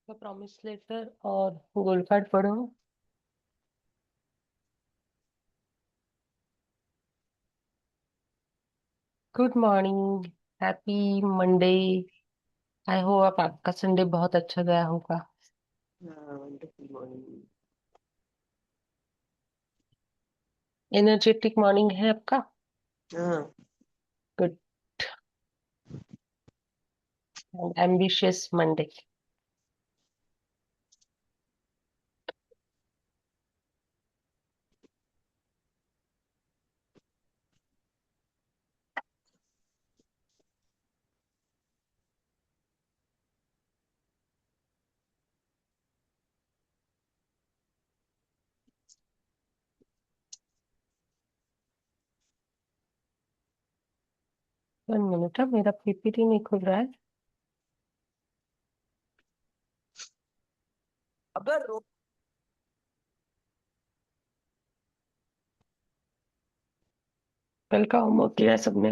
का promise letter और gold card पढ़ो। Good morning. Happy Monday. I hope आपका संडे बहुत अच्छा गया होगा। हाँ, वंडरफुल मॉर्निंग। एनर्जेटिक मॉर्निंग है आपका। हाँ। गुड। Ambitious Monday. 1 मिनट, मेरा पीपीटी नहीं खुल रहा है। अगर रो कल का होमवर्क किया सबने।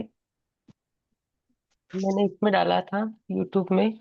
मैंने इसमें डाला था यूट्यूब में।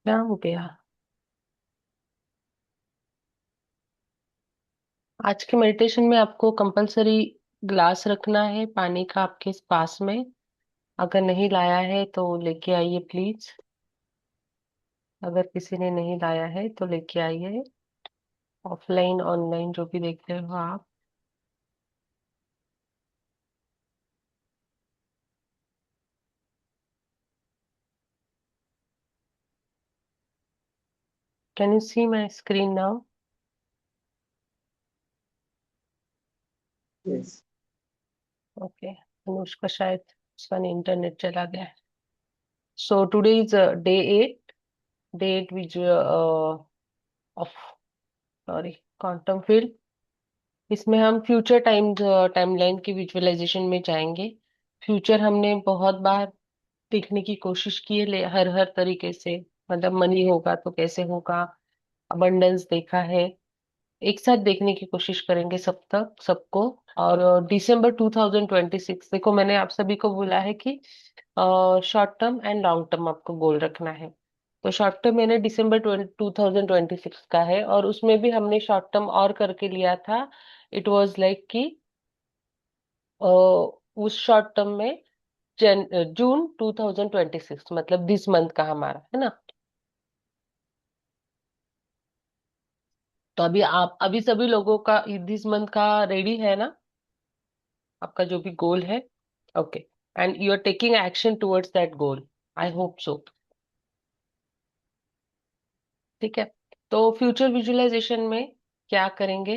क्या हो गया? आज के मेडिटेशन में आपको कंपलसरी ग्लास रखना है पानी का आपके पास में। अगर नहीं लाया है तो लेके आइए प्लीज। अगर किसी ने नहीं लाया है तो लेके आइए। ऑफलाइन ऑनलाइन जो भी देख रहे हो आप। Can you see my screen now? Yes. Okay, Anushka शायद उसका इंटरनेट चला गया है। So today is day 8। Day 8 which of, sorry, quantum field. इसमें हम फ्यूचर टाइमलाइन की विजुअलाइजेशन में जाएंगे। फ्यूचर हमने बहुत बार देखने की कोशिश की है, हर हर तरीके से। मतलब मनी होगा तो कैसे होगा, अबंडेंस देखा है। एक साथ देखने की कोशिश करेंगे सब तक सबको। और दिसंबर 2026, देखो मैंने आप सभी को बोला है कि short term and long term आपको गोल रखना है। तो शॉर्ट टर्म मैंने दिसंबर 2026 का है, और उसमें भी हमने शॉर्ट टर्म और करके लिया था। इट वाज लाइक कि उस शॉर्ट टर्म में जून 2026, मतलब दिस मंथ का हमारा है ना। तो अभी आप अभी सभी लोगों का दिस मंथ का रेडी है ना, आपका जो भी गोल है। Okay. And you are taking action towards that goal. I hope so. ठीक है। तो फ्यूचर विजुअलाइजेशन में क्या करेंगे?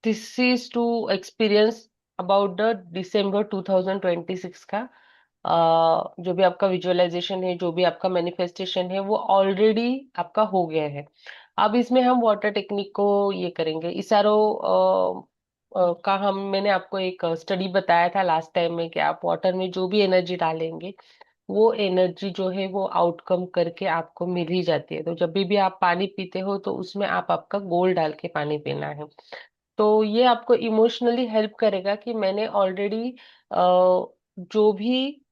This is to experience about the December 2026 का। जो भी आपका विजुअलाइजेशन है, जो भी आपका मैनिफेस्टेशन है, वो ऑलरेडी आपका हो गया है। अब इसमें हम वाटर टेक्निक को ये करेंगे, इशारो का हम मैंने आपको एक स्टडी बताया था लास्ट टाइम में कि आप वाटर में जो भी एनर्जी डालेंगे, वो एनर्जी जो है वो आउटकम करके आपको मिल ही जाती है। तो जब भी आप पानी पीते हो तो उसमें आप आपका गोल डाल के पानी पीना है। तो ये आपको इमोशनली हेल्प करेगा कि मैंने ऑलरेडी जो भी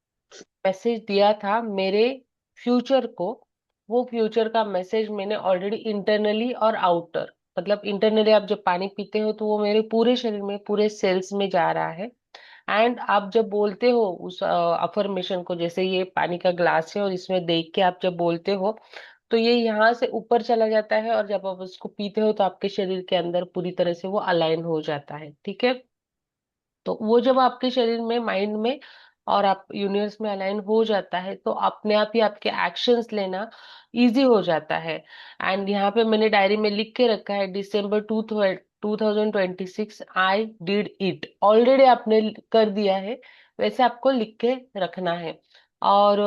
मैसेज दिया था मेरे फ्यूचर को, वो फ्यूचर का मैसेज मैंने ऑलरेडी इंटरनली और आउटर, मतलब इंटरनली आप जब पानी पीते हो तो वो मेरे पूरे शरीर में, पूरे सेल्स में जा रहा है। एंड आप जब बोलते हो उस अफर्मेशन को, जैसे ये पानी का ग्लास है और इसमें देख के आप जब बोलते हो, तो ये यहाँ से ऊपर चला जाता है, और जब आप उसको पीते हो तो आपके शरीर के अंदर पूरी तरह से वो अलाइन हो जाता है। ठीक है। तो वो जब आपके शरीर में, माइंड में और आप यूनिवर्स में अलाइन हो जाता है, तो अपने आप ही आपके एक्शंस लेना इजी हो जाता है। एंड यहाँ पे मैंने डायरी में लिख के रखा है, December 2026 I did it. Already आपने कर दिया है, वैसे आपको लिख के रखना है। और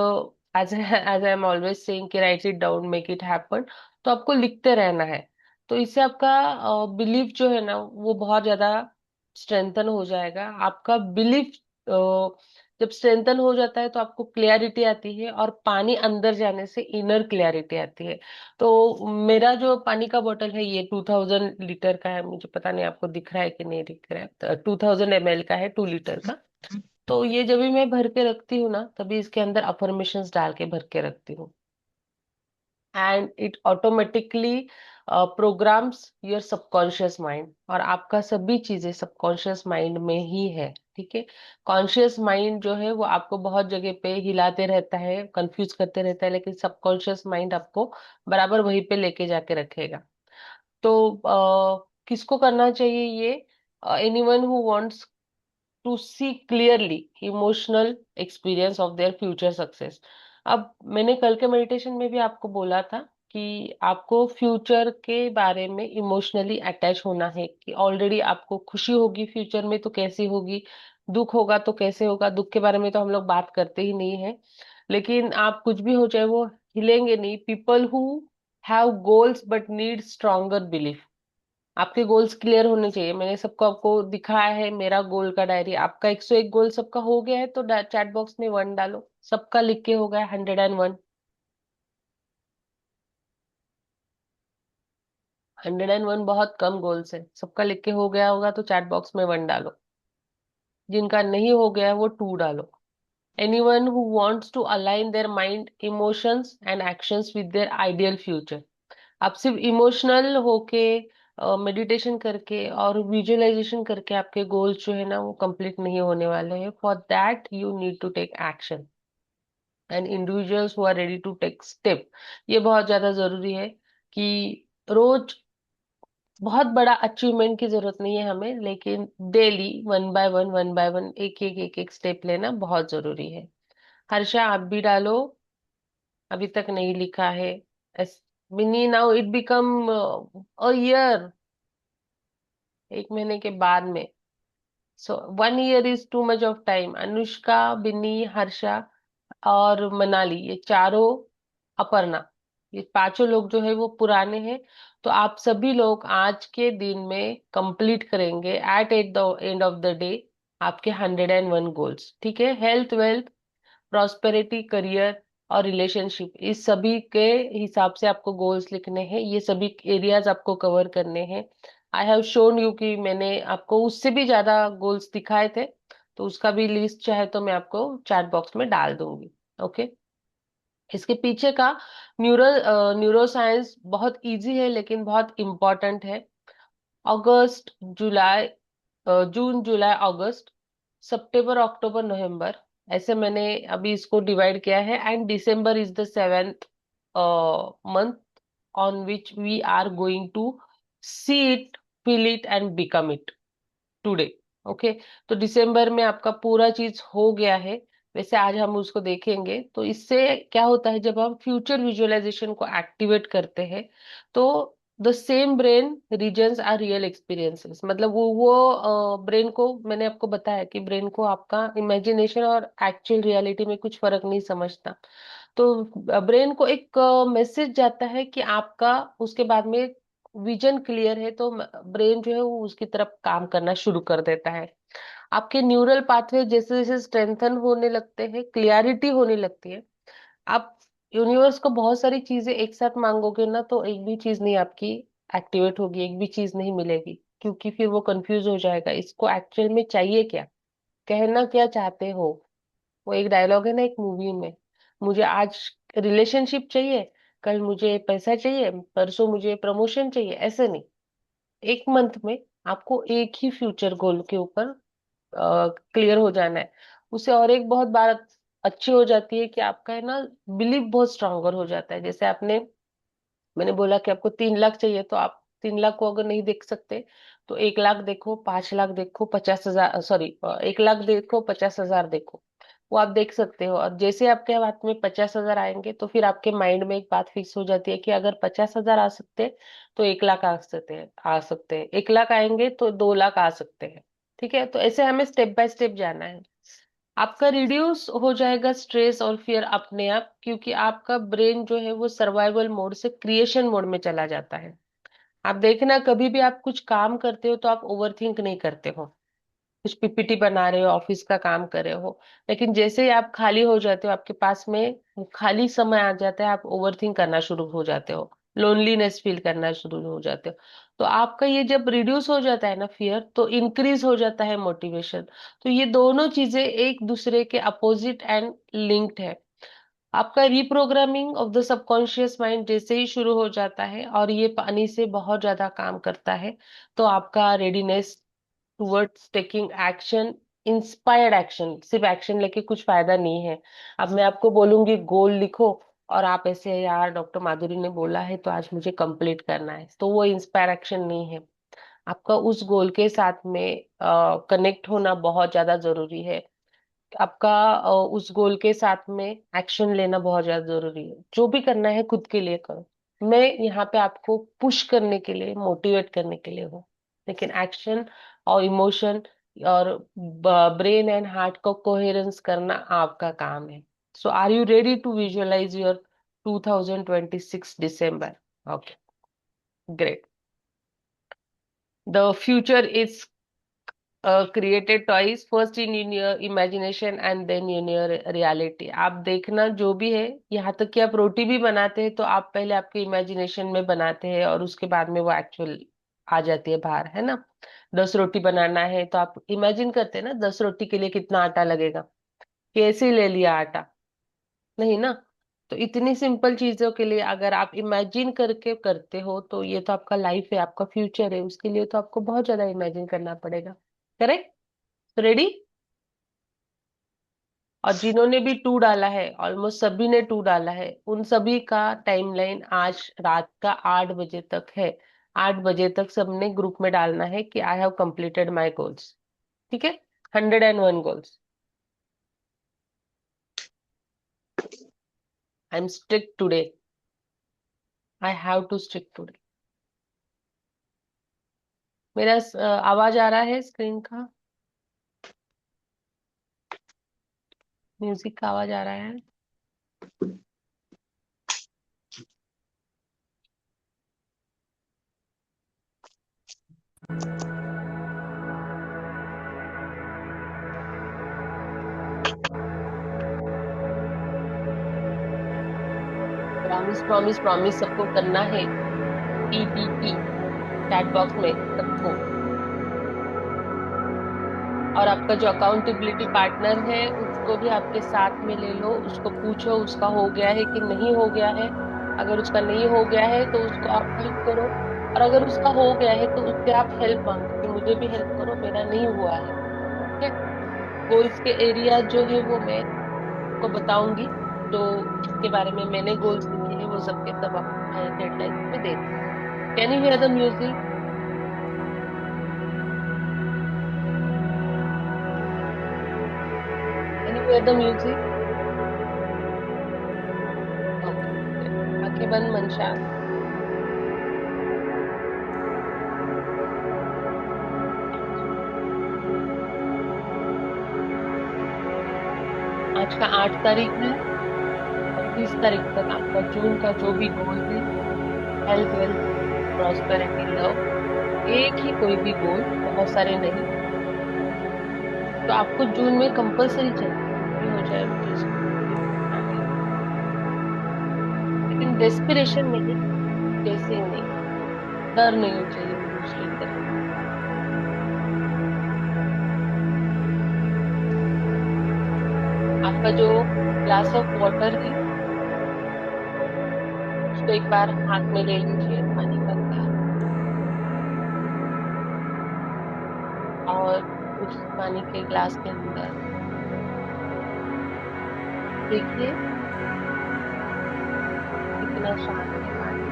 as as I am always saying कि write it down, make it happen. तो आपको लिखते रहना है। तो इससे आपका बिलीफ जो है ना, वो बहुत ज्यादा स्ट्रेंथन हो जाएगा। आपका बिलीफ जब स्ट्रेंथन हो जाता है तो आपको क्लियरिटी आती है, और पानी अंदर जाने से इनर क्लियरिटी आती है। तो मेरा जो पानी का बोतल है, ये 2000 लीटर का है। मुझे पता नहीं आपको दिख रहा है कि नहीं दिख रहा है, 2000 ml का है, 2 लीटर का। तो ये जब भी मैं भर के रखती हूँ ना, तभी इसके अंदर अफर्मेशंस डाल के भर के रखती हूँ। And it automatically programs your subconscious mind. और आपका सभी चीजें सबकॉन्शियस माइंड में ही है, ठीक है। कॉन्शियस माइंड जो है वो आपको बहुत जगह पे हिलाते रहता है, कंफ्यूज करते रहता है, लेकिन सबकॉन्शियस माइंड आपको बराबर वहीं पे लेके जाके रखेगा। तो किसको करना चाहिए ये? Anyone who wants to see clearly emotional experience of their future success. अब मैंने कल के मेडिटेशन में भी आपको बोला था कि आपको फ्यूचर के बारे में इमोशनली अटैच होना है, कि ऑलरेडी आपको खुशी होगी फ्यूचर में तो कैसी होगी, दुख होगा तो कैसे होगा। दुख के बारे में तो हम लोग बात करते ही नहीं है, लेकिन आप कुछ भी हो जाए वो हिलेंगे नहीं। People who have goals but need stronger belief. आपके गोल्स क्लियर होने चाहिए। मैंने सबको आपको दिखाया है मेरा गोल का डायरी। आपका 101 गोल सबका हो गया है तो चैट बॉक्स में 1 डालो। सबका लिख के हो गया 101। 101 बहुत कम गोल्स है, सबका लिख के हो गया होगा तो चैट बॉक्स में 1 डालो। जिनका नहीं हो गया है वो 2 डालो। Anyone who wants to align their mind, emotions and actions with their ideal future. आप सिर्फ इमोशनल होके, मेडिटेशन करके और विजुअलाइजेशन करके आपके गोल्स जो है ना वो कंप्लीट नहीं होने वाले हैं। For that you need to take action and individuals who are ready to take step. ये बहुत ज्यादा जरूरी है कि रोज बहुत बड़ा अचीवमेंट की जरूरत नहीं है हमें, लेकिन डेली वन बाय वन, एक एक स्टेप लेना बहुत जरूरी है। हर्षा, आप भी डालो। अभी तक नहीं लिखा है। Mini, now it become a year, 1 महीने के बाद में। So 1 year is too much of time. Anushka, Binni, Harsha और मनाली, ये चारों, अपर्णा, ये पांचों लोग जो है वो पुराने हैं। तो आप सभी लोग आज के दिन में कंप्लीट करेंगे at the end of the day आपके 101 गोल्स, ठीक है। हेल्थ, वेल्थ, प्रॉस्पेरिटी, करियर और रिलेशनशिप, इस सभी के हिसाब से आपको गोल्स लिखने हैं। ये सभी एरियाज आपको कवर करने हैं। आई हैव शोन यू कि मैंने आपको उससे भी ज्यादा गोल्स दिखाए थे, तो उसका भी लिस्ट चाहे तो मैं आपको चैट बॉक्स में डाल दूंगी। ओके। इसके पीछे का न्यूरो साइंस बहुत इजी है लेकिन बहुत इम्पोर्टेंट है। अगस्त, जुलाई, जून, जुलाई, अगस्त, सितंबर, अक्टूबर, नवंबर, ऐसे मैंने अभी इसको डिवाइड किया है। And December is the 7th month on which we are going to see it, feel it and become it today. Okay. तो दिसंबर में आपका पूरा चीज हो गया है, वैसे आज हम उसको देखेंगे। तो इससे क्या होता है, जब हम फ्यूचर विजुअलाइजेशन को एक्टिवेट करते हैं तो the same brain regions are real experiences. मतलब वो ब्रेन को, मैंने आपको बताया कि ब्रेन को आपका इमेजिनेशन और एक्चुअल रियलिटी में कुछ फर्क नहीं समझता। तो ब्रेन को एक मैसेज जाता है कि आपका उसके बाद में विजन क्लियर है, तो ब्रेन जो है वो उसकी तरफ काम करना शुरू कर देता है। आपके न्यूरल पाथवे जैसे जैसे स्ट्रेंथन होने लगते हैं, क्लियरिटी होने लगती है। आप यूनिवर्स को बहुत सारी चीजें एक साथ मांगोगे ना, तो एक भी चीज नहीं आपकी एक्टिवेट होगी, एक भी चीज नहीं मिलेगी, क्योंकि फिर वो कंफ्यूज हो जाएगा इसको एक्चुअल में चाहिए क्या, कहना क्या चाहते हो। वो एक डायलॉग है ना एक मूवी में, मुझे आज रिलेशनशिप चाहिए, कल मुझे पैसा चाहिए, परसों मुझे प्रमोशन चाहिए, ऐसे नहीं। एक मंथ में आपको एक ही फ्यूचर गोल के ऊपर क्लियर हो जाना है। उससे और एक बहुत बात अच्छी हो जाती है कि आपका है ना बिलीफ बहुत स्ट्रांगर हो जाता है। जैसे आपने, मैंने बोला कि आपको 3 लाख चाहिए, तो आप 3 लाख को अगर नहीं देख सकते तो 1 लाख देखो, 5 लाख देखो, 50,000, सॉरी, 1 लाख देखो, 50,000 देखो, वो आप देख सकते हो। और जैसे आपके हाथ में 50,000 आएंगे तो फिर आपके माइंड में एक बात फिक्स हो जाती है कि अगर 50,000 आ सकते हैं तो 1 लाख आ सकते हैं 1 लाख आएंगे तो 2 लाख आ सकते हैं। ठीक है, तो ऐसे हमें स्टेप बाय स्टेप जाना है। आपका रिड्यूस हो जाएगा स्ट्रेस और फियर अपने आप, क्योंकि आपका ब्रेन जो है वो सर्वाइवल मोड से क्रिएशन मोड में चला जाता है। आप देखना, कभी भी आप कुछ काम करते हो तो आप ओवर थिंक नहीं करते हो। कुछ पीपीटी बना रहे हो, ऑफिस का काम कर रहे हो, लेकिन जैसे ही आप खाली हो जाते हो, आपके पास में खाली समय आ जाता है, आप ओवर थिंक करना शुरू हो जाते हो, लोनलीनेस फील करना शुरू हो जाते हो। तो आपका ये जब रिड्यूस हो जाता है ना फियर, तो इंक्रीज हो जाता है मोटिवेशन। तो ये दोनों चीजें एक दूसरे के अपोजिट एंड लिंक्ड है। आपका reprogramming of the subconscious mind जैसे ही शुरू हो जाता है और ये पानी से बहुत ज्यादा काम करता है, तो आपका readiness towards taking action, inspired action, सिर्फ एक्शन लेके कुछ फायदा नहीं है। अब मैं आपको बोलूंगी गोल लिखो, और आप ऐसे, यार डॉक्टर माधुरी ने बोला है तो आज मुझे कंप्लीट करना है, तो वो इंस्पायर एक्शन नहीं है। आपका उस गोल के साथ में कनेक्ट होना बहुत ज्यादा जरूरी है। आपका उस गोल के साथ में एक्शन लेना बहुत ज्यादा जरूरी है। जो भी करना है खुद के लिए करो। मैं यहाँ पे आपको पुश करने के लिए, मोटिवेट करने के लिए हूँ, लेकिन एक्शन और इमोशन और ब्रेन एंड हार्ट को कोहेरेंस करना आपका काम है। So are you ready to visualise your 2026 December? Okay, great. The future is created twice first in your imagination and then in your reality. आप देखना, जो भी है, यहाँ तक कि आप रोटी भी बनाते हैं तो आप पहले आपके इमेजिनेशन में बनाते हैं और उसके बाद में वो एक्चुअल आ जाती है बाहर, है ना। 10 रोटी बनाना है तो आप इमेजिन करते हैं ना 10 रोटी के लिए कितना आटा लगेगा, कैसे ले लिया आटा, नहीं ना। तो इतनी सिंपल चीजों के लिए अगर आप इमेजिन करके करते हो तो ये तो आपका लाइफ है, आपका फ्यूचर है, उसके लिए तो आपको बहुत ज्यादा इमेजिन करना पड़ेगा। करेक्ट? रेडी? और जिन्होंने भी टू डाला है, ऑलमोस्ट सभी ने टू डाला है, उन सभी का टाइमलाइन आज रात का 8 बजे तक है। 8 बजे तक सबने ग्रुप में डालना है कि I have completed my goals. ठीक है, 101 goals. I am strict today, I have to strict today. मेरा आवाज आ रहा है स्क्रीन का? म्यूजिक का आवाज आ रहा है? प्रॉमिस प्रॉमिस प्रॉमिस सबको करना है। PPP चैट बॉक्स में सबको। और आपका जो अकाउंटेबिलिटी पार्टनर है उसको भी आपके साथ में ले लो, उसको पूछो उसका हो गया है कि नहीं हो गया है। अगर उसका नहीं हो गया है तो उसको आप हेल्प करो, और अगर उसका हो गया है तो उससे आप हेल्प मांगो कि मुझे भी हेल्प करो, मेरा नहीं हुआ है। ठीक है, गोल्स के एरिया जो है वो मैं को बताऊंगी, जो जिसके बारे में मैंने गोल्स लिखे हैं वो सबके सब आपको डेडलाइन में दे दूँ। Can you here the music? Can you here the music? Okay, आंखें बंद, मन शांत। आज का 8 तारीख है, और 30 तारीख तक आपका जून का जो भी गोल है, हेल्थ, वेल्थ, प्रॉस्पेरिटी, लव, एक ही कोई भी गोल, बहुत सारे नहीं, तो आपको जून में कंपलसरी चाहिए, कुछ भी हो जाए मुझे इसको complete करना है। लेकिन डेस्पिरेशन नहीं, चेसिंग नहीं, डर नहीं चाहिए मुझे उसके अंदर। आपका जो ग्लास ऑफ वाटर है उसको एक बार हाथ में ले लीजिए, पानी का ग्लास, और उस पानी के ग्लास के अंदर देखिए कितना शांत है पानी।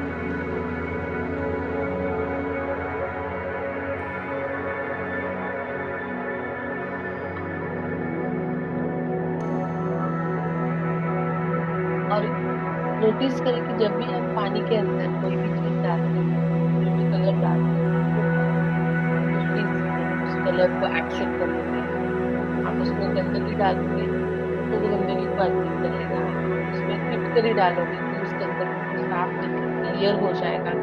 नोटिस करें कि जब भी हम पानी के अंदर कोई भी चीज डालते हैं, कोई भी कलर डालते हैं, तो उस चीज उस कलर को एब्सॉर्ब कर लेते हैं। आप उसमें गंदगी डालोगे तो वो गंदगी को एब्सॉर्ब कर लेगा। उसमें फिटकरी डालोगे तो उसके अंदर साफ क्लियर हो जाएगा।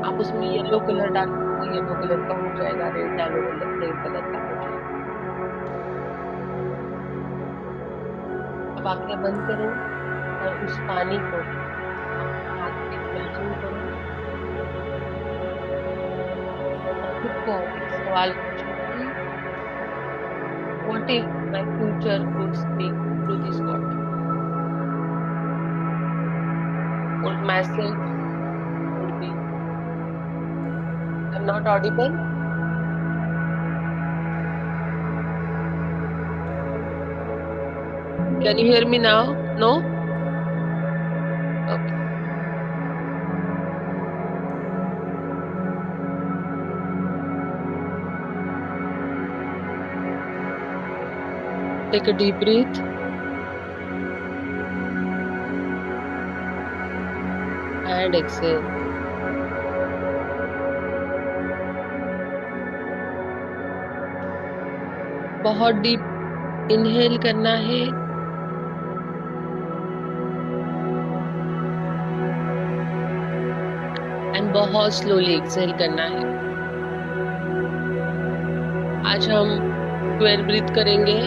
आप उसमें येलो कलर डालोगे तो येलो कलर का हो जाएगा, रेड डालोगे रेड कलर का हो जाएगा। अब आंखें बंद करो और उस पानी को अपने हाथ में इमेजिन करो और खुद को एक सवाल पूछो कि what if my future could speak through this water? Would message would be, I'm not audible. Can you hear me now? No? Okay. Take a deep breath and exhale. बहुत डीप इनहेल करना है and बहुत slowly exhale करना है। आज हम 12 breathe करेंगे,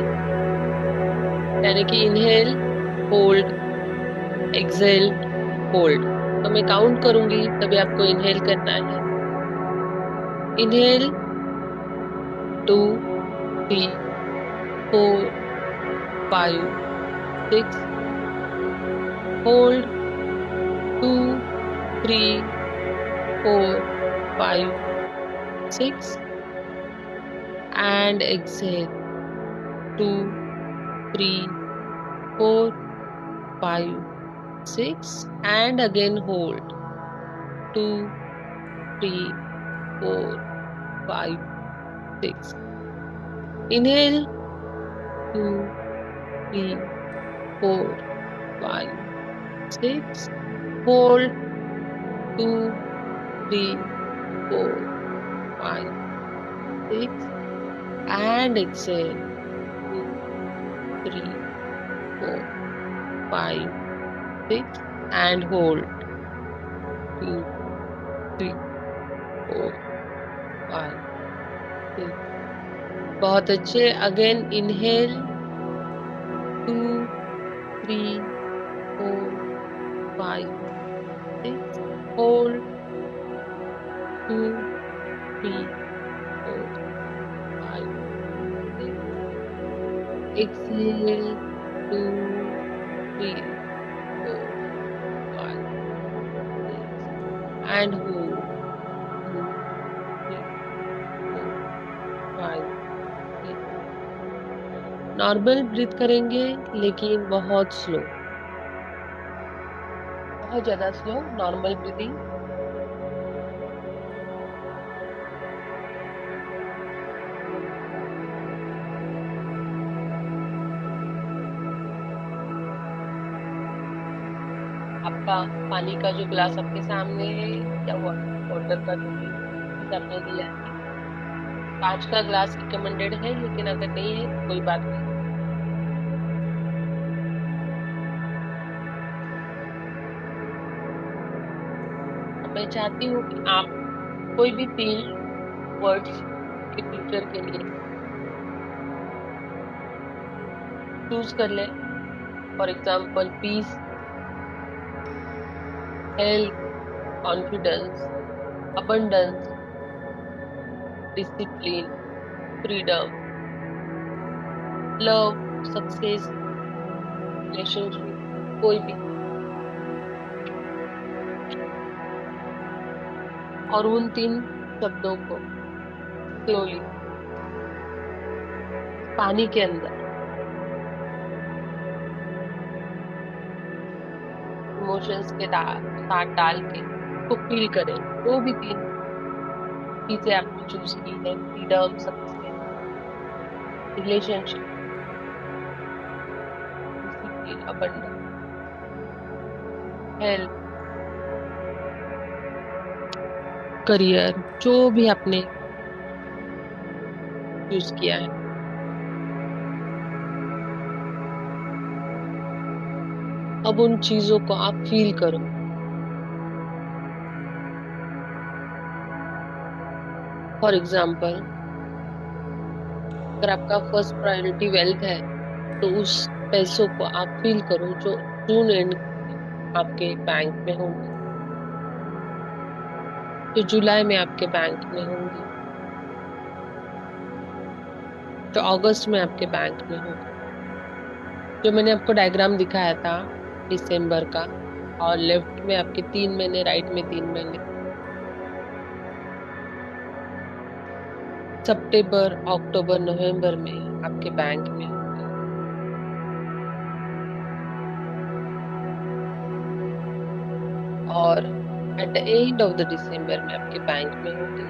यानी कि इनहेल, होल्ड, एक्सहेल, होल्ड। तो मैं काउंट करूंगी तभी आपको इनहेल करना है। Inhale 2, 3, 4, 5, 6. Hold 2, 3, 4, 5, 6. And exhale 2, 3, 4, 5, 6. And again hold 2, 3, 4, 5, 6. Inhale 2, 3, 4, 5, 6. Hold 2, 3, 4, 5, 6. And exhale 2, 3, 4, 5, 6. And hold 2, 3, 4, 5, 6. बहुत अच्छे। Again inhale 2, 3, 4, 5, 6. Hold 2, 3, 4, 5, 6. Exhale 2, 3, 4, 5, 6. And hold 2, 3, 4, 5, 6. Normal breath करेंगे लेकिन बहुत स्लो, बहुत ज्यादा स्लो। Normal breathing. आपका पानी का जो ग्लास आपके सामने है या वाटर का जो भी चीज आपने लिया है, कांच का ग्लास रिकमेंडेड है, लेकिन अगर नहीं है तो कोई बात नहीं। अब मैं चाहती हूँ कि आप कोई भी 3 वर्ड्स के फ्यूचर के लिए चूज कर लें। For example peace, health, confidence, abundance, discipline, freedom, love, success, relationship, कोई भी। और उन 3 शब्दों को स्लोली पानी के अंदर इमोशंस के साथ डाल के उसको फील करें। जो भी 3 चीजें आपने चूज की है, freedom, success, relationship, discipline, abundance, health, career, जो भी आपने चूज किया है, अब उन चीजों को आप फील करो। फॉर एग्जाम्पल, अगर आपका फर्स्ट प्रायोरिटी वेल्थ है, तो उस पैसों को आप फील करो जो जून एंड आपके बैंक में होंगे, जो जुलाई में आपके बैंक में होंगे, जो अगस्त में आपके बैंक में होंगे। जो मैंने आपको डायग्राम दिखाया था दिसंबर का, और लेफ्ट में आपके 3 महीने, राइट में 3 महीने, सितंबर, अक्टूबर, नवंबर में आपके बैंक में होंगे। और at the end of the दिसंबर में आपके बैंक में होंगे।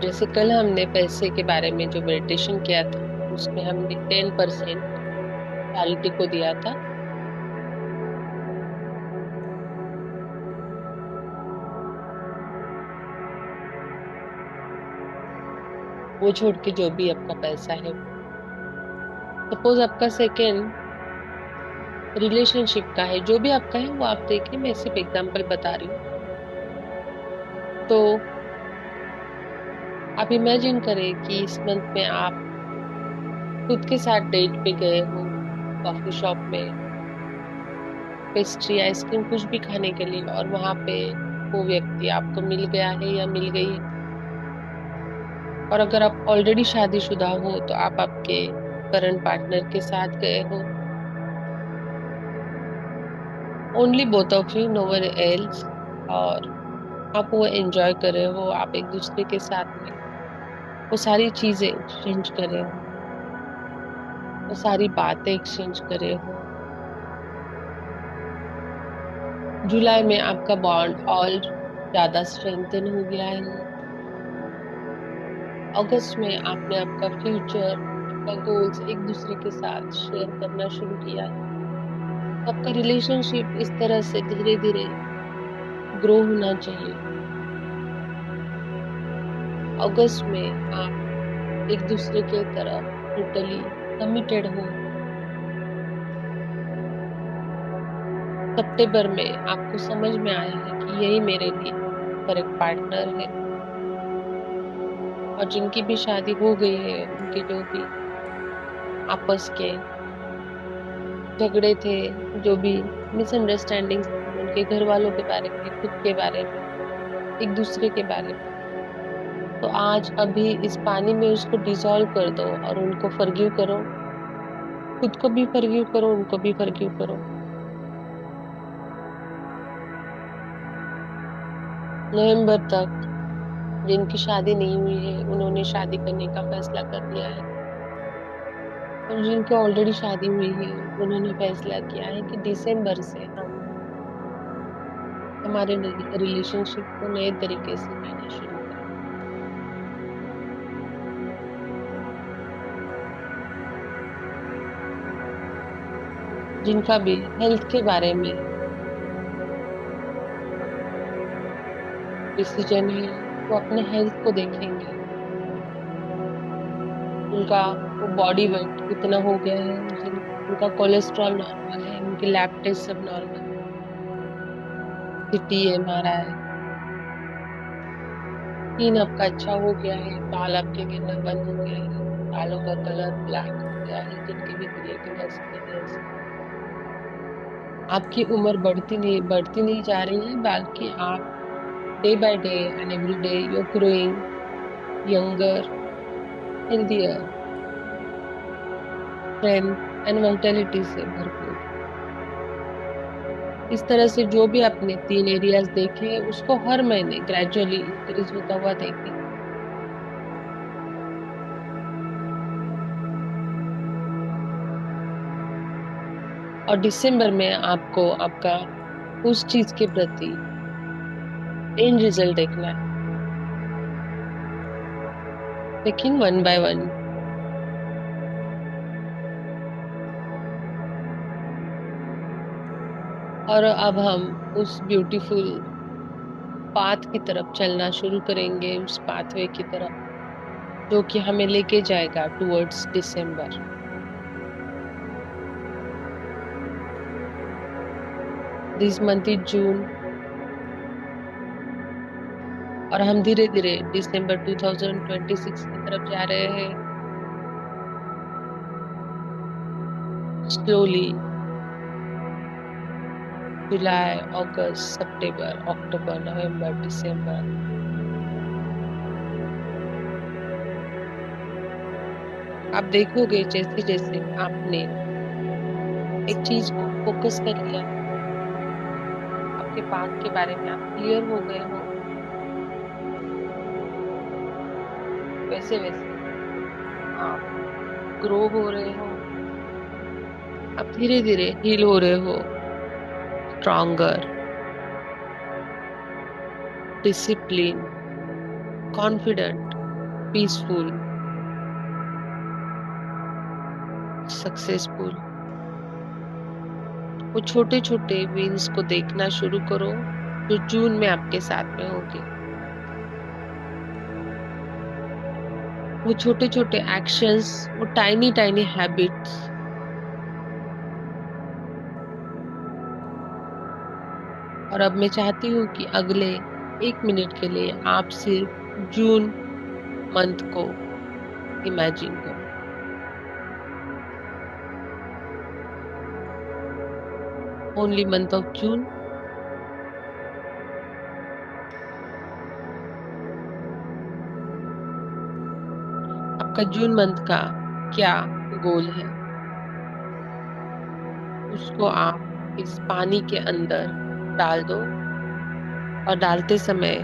जैसे कल हमने पैसे के बारे में जो मेडिटेशन किया था, उसमें हमने 10% चैरिटी को दिया था। वो छोड़ के जो भी आपका पैसा है, सपोज आपका सेकेंड रिलेशनशिप का है, जो भी आपका है वो आप देखिए, मैं सिर्फ एग्जांपल बता रही हूँ। तो आप इमेजिन करें कि इस मंथ में आप खुद के साथ डेट पे गए हो, कॉफी शॉप में पेस्ट्री, आइसक्रीम, कुछ भी खाने के लिए, और वहां पे वो व्यक्ति आपको मिल गया है या मिल गई है। और अगर आप ऑलरेडी शादीशुदा हो, तो आप आपके करंट पार्टनर के साथ गए हो, only both of you, no one else, और आप वो एंजॉय कर रहे हो, आप एक दूसरे के साथ में वो सारी चीजें एक्सचेंज कर रहे हो, वो सारी बातें एक्सचेंज कर रहे हो। जुलाई में आपका बॉन्ड और ज्यादा स्ट्रेंथन हो गया है। अगस्त में आपने आपका फ्यूचर, आपका गोल्स एक दूसरे के साथ शेयर करना शुरू किया है। आपका रिलेशनशिप इस तरह से धीरे धीरे ग्रो होना चाहिए। अगस्त में आप एक दूसरे के तरफ टोटली कमिटेड हो। सितंबर में आपको समझ में आया है कि यही मेरे लिए करेक्ट पार्टनर है। और जिनकी भी शादी हो गई है, उनके जो भी आपस के झगड़े थे, जो भी मिसअंडरस्टैंडिंग्स थी, उनके घर वालों के बारे में, खुद के बारे में, एक दूसरे के बारे में, तो आज अभी इस पानी में उसको डिसॉल्व कर दो और उनको फॉरगिव करो। खुद को भी फॉरगिव करो, उनको भी फॉरगिव करो। नवंबर तक जिनकी शादी नहीं हुई है, उन्होंने शादी करने का फैसला कर लिया है। और जिनकी ऑलरेडी शादी हुई है, उन्होंने फैसला किया है कि दिसंबर से हम हमारे रिलेशनशिप को नए तरीके से जीना शुरू करें। जिनका भी हेल्थ के बारे में डिसीजन है, वो अपने हेल्थ को देखेंगे। उनका वो बॉडी वेट कितना हो गया है, उनका कोलेस्ट्रॉल नॉर्मल है, उनके लैब टेस्ट सब नॉर्मल, सिटी MRI, स्किन आपका अच्छा हो गया है, बाल आपके गिरना बंद हो गया है, बालों का कलर ब्लैक हो गया है, जिनके भी रिलेटिव ऐसे हैं ऐसे। आपकी उम्र बढ़ती नहीं जा रही है, बल्कि आप day by day and every day you are growing younger, healthier, strength and vitality से भरपूर। इस तरह से जो भी आपने 3 एरियाज देखे हैं, उसको हर महीने ग्रेजुअली इंक्रीज होता हुआ देखें। और दिसंबर में आपको आपका उस चीज के प्रति एंड रिजल्ट देखना है, लेकिन वन बाय वन। और अब हम उस ब्यूटीफुल पाथ की तरफ चलना शुरू करेंगे, उस पाथवे की तरफ जो कि हमें लेके जाएगा towards December. This month is जून, और हम धीरे धीरे दिसंबर 2026 की तरफ जा रहे हैं। स्लोली जुलाई, अगस्त, सितंबर, अक्टूबर, नवंबर, दिसंबर। आप देखोगे जैसे जैसे आपने एक चीज को फोकस कर लिया, आपके पाथ के बारे में आप क्लियर हो गए हो, वैसे वैसे आप ग्रो हो रहे हो, आप धीरे धीरे हील हो रहे हो, stronger, discipline, confident, peaceful, successful. वो छोटे छोटे विंस को देखना शुरू करो जो जून में आपके साथ में होंगे। वो छोटे छोटे एक्शंस, वो टाइनी टाइनी हैबिट्स। और अब मैं चाहती हूँ कि अगले 1 मिनट के लिए आप सिर्फ जून मंथ को इमेजिन करो। Only month of June. आपका जून मंथ का क्या गोल है, उसको आप इस पानी के अंदर डाल दो। और डालते समय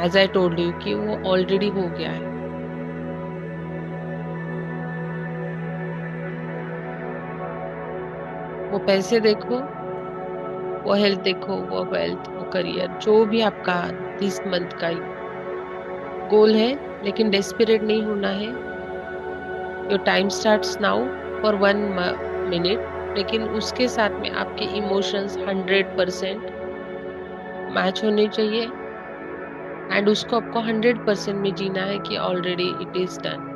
एज आई टोल्ड यू कि वो ऑलरेडी हो गया है। वो पैसे देखो, वो हेल्थ देखो, वो वेल्थ, वो करियर, जो भी आपका दिस मंथ का गोल है, लेकिन डेस्परेट नहीं होना है। Your time starts now for 1 minute, लेकिन उसके साथ में आपके इमोशंस 100% मैच होने चाहिए। एंड उसको आपको 100% में जीना है कि ऑलरेडी इट इज डन।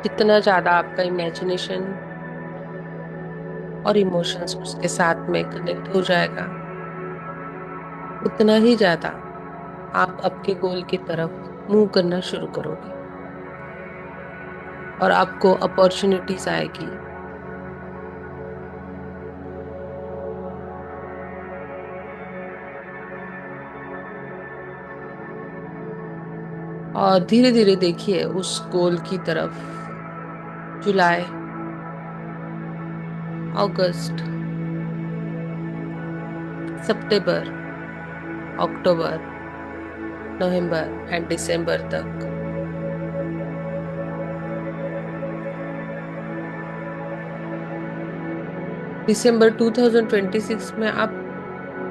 जितना ज्यादा आपका इमेजिनेशन और इमोशंस उसके साथ में कनेक्ट हो जाएगा, उतना ही ज्यादा आप आपके गोल की तरफ मूव करना शुरू करोगे और आपको अपॉर्चुनिटीज आएगी। और धीरे धीरे देखिए उस गोल की तरफ। जुलाई, अगस्त, सितंबर, अक्टूबर, नवंबर एंड दिसंबर तक। दिसंबर 2026 में आप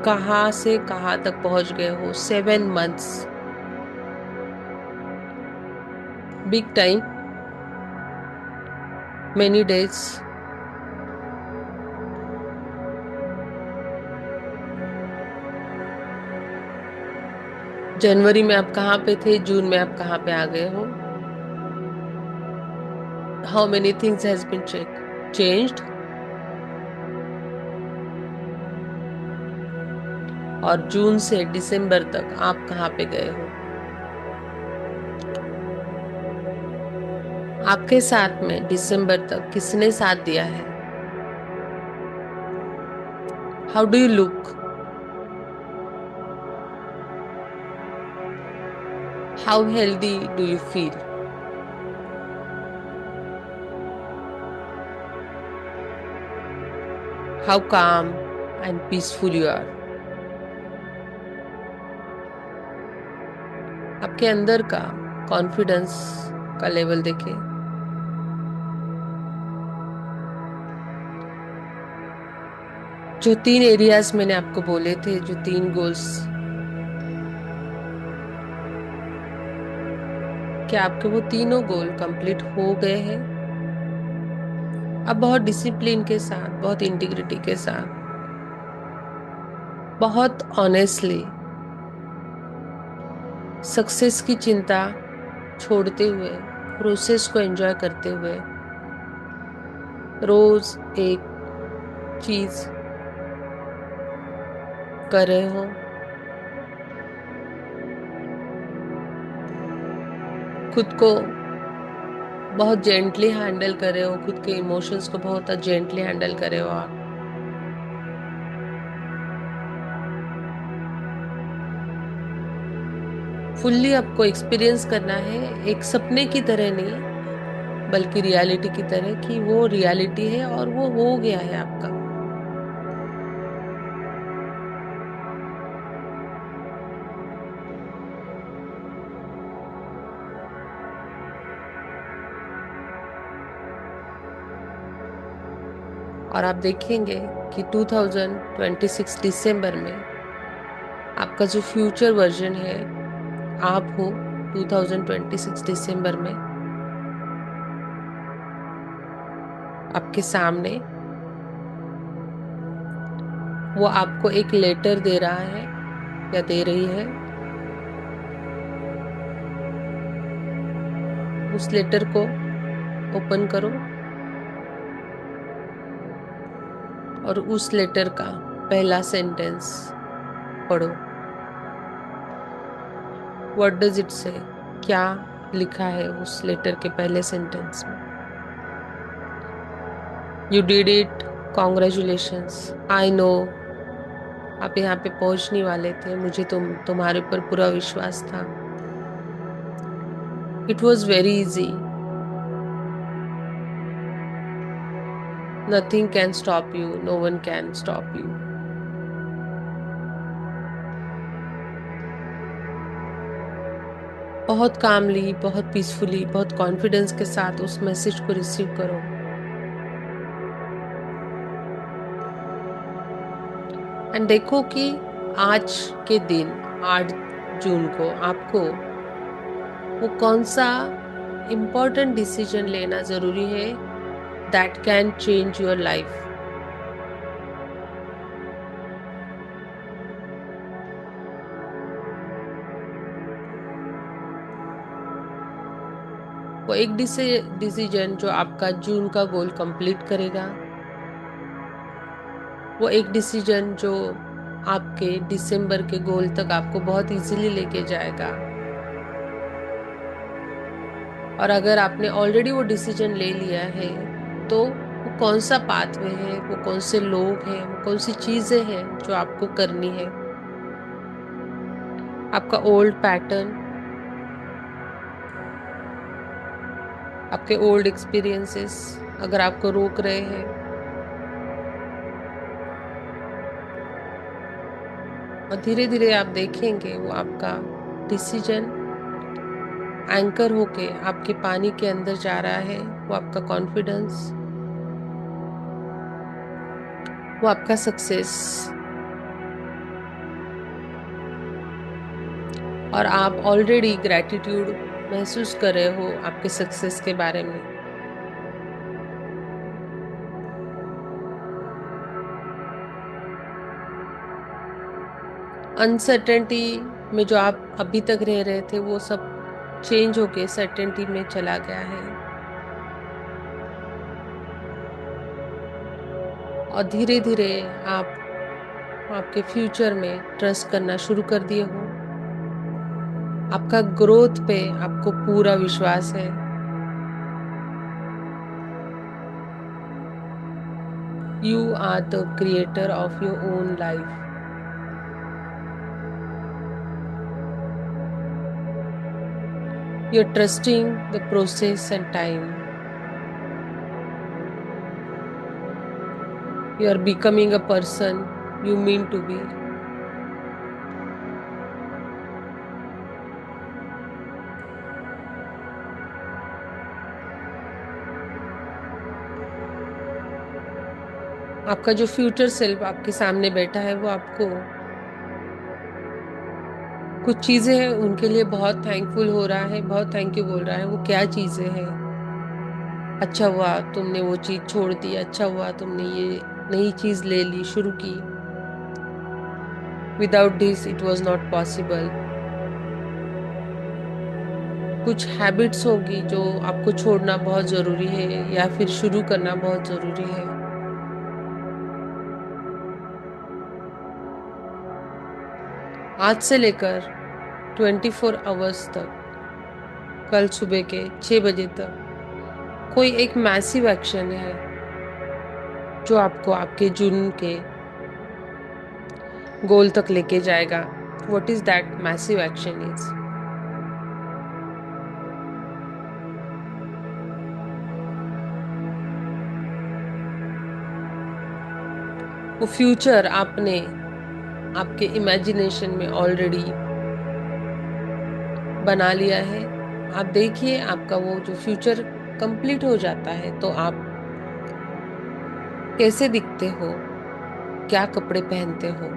कहाँ से कहाँ तक पहुंच गए हो? 7 months, big time, many days. जनवरी में आप कहाँ पे थे, जून में आप कहाँ पे आ गए हो? How many things has been changed. और जून से दिसंबर तक आप कहाँ पे गए हो। आपके साथ में दिसंबर तक किसने साथ दिया है। How do you look. How healthy do you feel. How काम एंड पीसफुल यू आर। आपके अंदर का कॉन्फिडेंस का लेवल देखे। जो 3 एरियाज मैंने आपको बोले थे, जो 3 गोल्स, क्या आपके वो तीनों गोल कंप्लीट हो गए हैं। आप बहुत डिसिप्लिन के साथ, बहुत इंटीग्रिटी के साथ, बहुत ऑनेस्टली सक्सेस की चिंता छोड़ते हुए, प्रोसेस को एंजॉय करते हुए रोज एक चीज कर रहे हो। खुद को बहुत जेंटली हैंडल कर रहे हो, खुद के इमोशंस को बहुत जेंटली हैंडल कर रहे हो आप। फुल्ली आपको एक्सपीरियंस करना है, एक सपने की तरह नहीं बल्कि रियलिटी की तरह, कि वो रियलिटी है और वो हो गया है आपका। और आप देखेंगे कि 2026 दिसंबर में आपका जो फ्यूचर वर्जन है आप हो 2026 दिसंबर में आपके सामने। वो आपको एक लेटर दे रहा है या दे रही है। उस लेटर को ओपन करो और उस लेटर का पहला सेंटेंस पढ़ो। व्हाट डज इट से। क्या लिखा है उस लेटर के पहले सेंटेंस में। You did it, congratulations, I know आप यहाँ पे पहुंचने वाले थे, मुझे तुम्हारे ऊपर पूरा विश्वास था। It was very easy, nothing can stop you, no one can stop you. बहुत कामली, बहुत पीसफुली, बहुत कॉन्फिडेंस के साथ उस मैसेज को रिसीव करो। एंड देखो कि आज के दिन 8 जून को आपको वो कौन सा इम्पोर्टेंट डिसीजन लेना जरूरी है that can change your life. वो एक डिसीजन जो आपका जून का गोल कंप्लीट करेगा। वो एक डिसीजन जो आपके दिसंबर के गोल तक आपको बहुत इजीली लेके जाएगा। और अगर आपने ऑलरेडी वो डिसीजन ले लिया है तो वो कौन सा पाथवे है, वो कौन से लोग हैं, वो कौन सी चीजें हैं जो आपको करनी है। आपका ओल्ड पैटर्न, आपके ओल्ड एक्सपीरियंसेस अगर आपको रोक रहे हैं, और धीरे धीरे आप देखेंगे वो आपका डिसीजन एंकर होके आपके पानी के अंदर जा रहा है। वो आपका कॉन्फिडेंस, वो आपका सक्सेस, और आप ऑलरेडी ग्रैटिट्यूड महसूस कर रहे हो आपके सक्सेस के बारे में। अनसर्टेनिटी में जो आप अभी तक रह रहे थे वो सब चेंज होके सर्टेनिटी में चला गया है। और धीरे धीरे आप आपके फ्यूचर में ट्रस्ट करना शुरू कर दिए हो। आपका ग्रोथ पे आपको पूरा विश्वास है। You are the creator of your own life. You are trusting the process and time. You are becoming a person you mean to be. आपका जो फ्यूचर सेल्फ आपके सामने बैठा है वो आपको कुछ चीजें हैं उनके लिए बहुत थैंकफुल हो रहा है, बहुत थैंक यू बोल रहा है। वो क्या चीजें हैं? अच्छा हुआ तुमने वो चीज छोड़ दी, अच्छा हुआ तुमने ये नई चीज ले ली, शुरू की। Without this it was not possible. कुछ हैबिट्स होगी जो आपको छोड़ना बहुत जरूरी है या फिर शुरू करना बहुत जरूरी है। आज से लेकर 24 आवर्स तक, कल सुबह के 6 बजे तक कोई एक मैसिव एक्शन है जो आपको आपके जुनून के गोल तक लेके जाएगा। What is that massive action is? वो फ्यूचर आपने आपके इमेजिनेशन में ऑलरेडी बना लिया है। आप देखिए आपका वो जो फ्यूचर कंप्लीट हो जाता है तो आप कैसे दिखते हो, क्या कपड़े पहनते हो,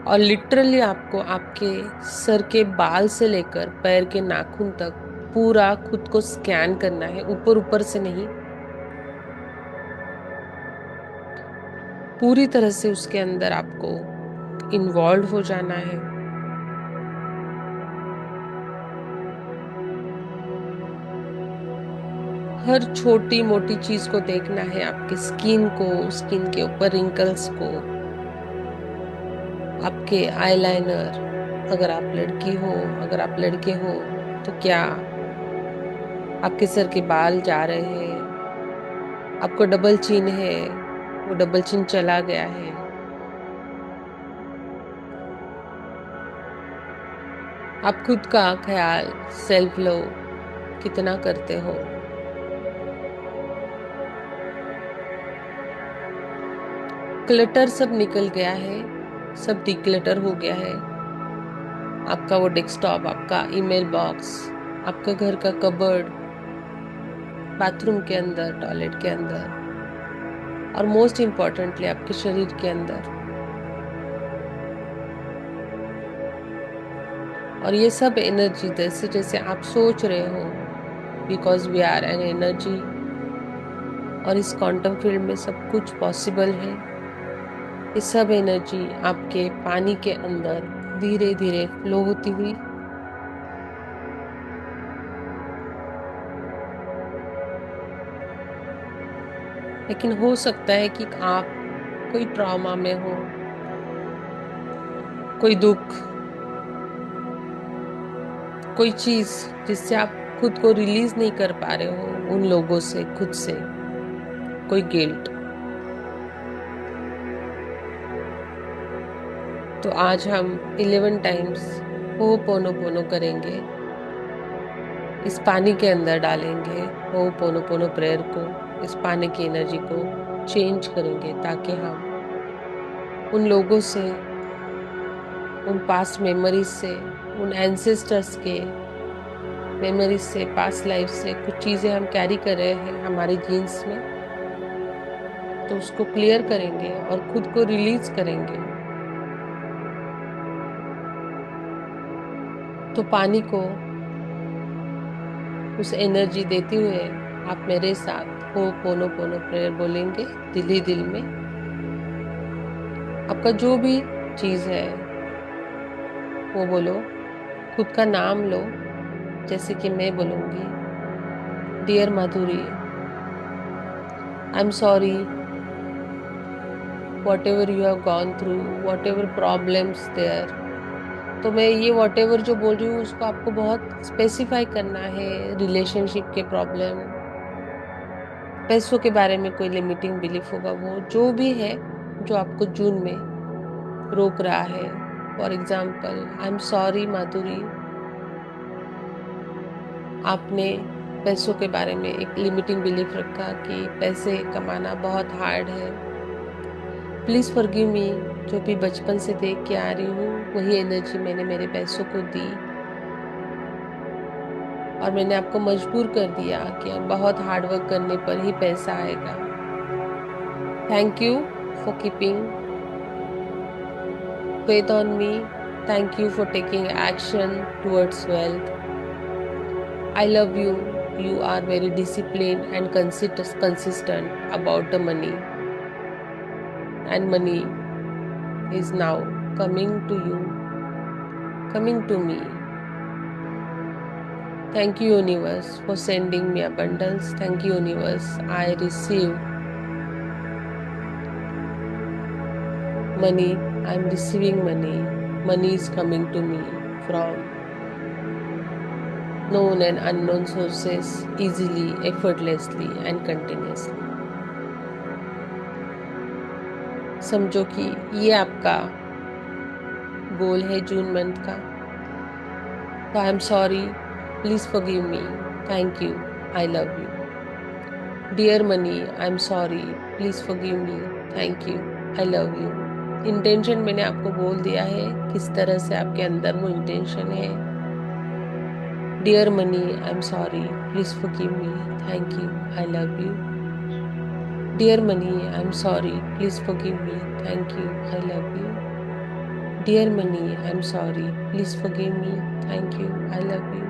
और लिटरली आपको आपके सर के बाल से लेकर पैर के नाखून तक पूरा खुद को स्कैन करना है, ऊपर ऊपर से नहीं, पूरी तरह से उसके अंदर आपको इन्वॉल्व हो जाना है। हर छोटी मोटी चीज को देखना है, आपके स्किन को, स्किन के ऊपर रिंकल्स को, आपके आईलाइनर, अगर आप लड़की हो, अगर आप लड़के हो तो क्या आपके सर के बाल जा रहे हैं, आपको डबल चिन है वो डबल चिन चला गया है। आप खुद का ख्याल, सेल्फ लव कितना करते हो? क्लटर सब निकल गया है, सब डिक्लटर हो गया है। आपका वो डेस्कटॉप, आपका ईमेल बॉक्स, आपका घर का कबर्ड, बाथरूम के अंदर, टॉयलेट के अंदर, और मोस्ट इम्पोर्टेंटली आपके शरीर के अंदर। और ये सब एनर्जी जैसे जैसे आप सोच रहे हो, because we are an energy, और इस क्वांटम फील्ड में सब कुछ पॉसिबल है। ये सब एनर्जी आपके पानी के अंदर धीरे धीरे फ्लो होती हुई लेकिन हो सकता है कि आप कोई ट्रॉमा में हो, कोई दुख, कोई चीज जिससे आप खुद को रिलीज नहीं कर पा रहे हो उन लोगों से, खुद से, कोई गिल्ट। तो आज हम 11 टाइम्स होपोनोपोनो करेंगे, इस पानी के अंदर डालेंगे होपोनोपोनो प्रेयर को, इस पानी की एनर्जी को चेंज करेंगे ताकि हम उन लोगों से, उन पास्ट मेमोरीज से, उन एंसेस्टर्स के मेमोरीज से, पास्ट लाइफ से कुछ चीजें हम कैरी कर रहे हैं हमारे जीन्स में, तो उसको क्लियर करेंगे और खुद को रिलीज करेंगे। तो पानी को उस एनर्जी देते हुए आप मेरे साथ हो पोनो पोनो प्रेयर बोलेंगे दिल ही दिल में। आपका जो भी चीज है वो बोलो, खुद का नाम लो, जैसे कि मैं बोलूंगी, dear Madhuri, I am sorry whatever you have gone through, whatever problems there. तो मैं ये वॉट एवर जो बोल रही हूँ उसको आपको बहुत स्पेसिफाई करना है। रिलेशनशिप के प्रॉब्लम, पैसों के बारे में कोई लिमिटिंग बिलीफ होगा, वो जो भी है जो आपको जून में रोक रहा है। For example, I am sorry Madhuri, आपने पैसों के बारे में एक लिमिटिंग बिलीफ रखा कि पैसे कमाना बहुत हार्ड है। प्लीज फॉरगिव मी। जो भी बचपन से देख के आ रही हूँ वही एनर्जी मैंने मेरे पैसों को दी, और मैंने आपको मजबूर कर दिया कि अब बहुत हार्ड वर्क करने पर ही पैसा आएगा। Thank you for keeping faith on me. Thank you for taking action towards wealth. I love you. You are very disciplined and consistent about the money. And money is now coming to you, coming to me. Thank you, universe, for sending me abundance. Thank you, universe. I receive money. I'm receiving money. Money is coming to me from known and unknown sources easily, effortlessly, and continuously. समझो कि ये आपका गोल है जून month का। तो I am sorry, please forgive me, thank you, I love you. Dear money, I am sorry, please forgive me, thank you, I love you. Intention मैंने आपको बोल दिया है, किस तरह से आपके अंदर वो इंटेंशन है। Dear money, I am sorry, please forgive me, thank you, I love you. Dear money, I am sorry, please forgive me, thank you, I love you. Dear money, I'm sorry. Please forgive me. Thank you. I love you.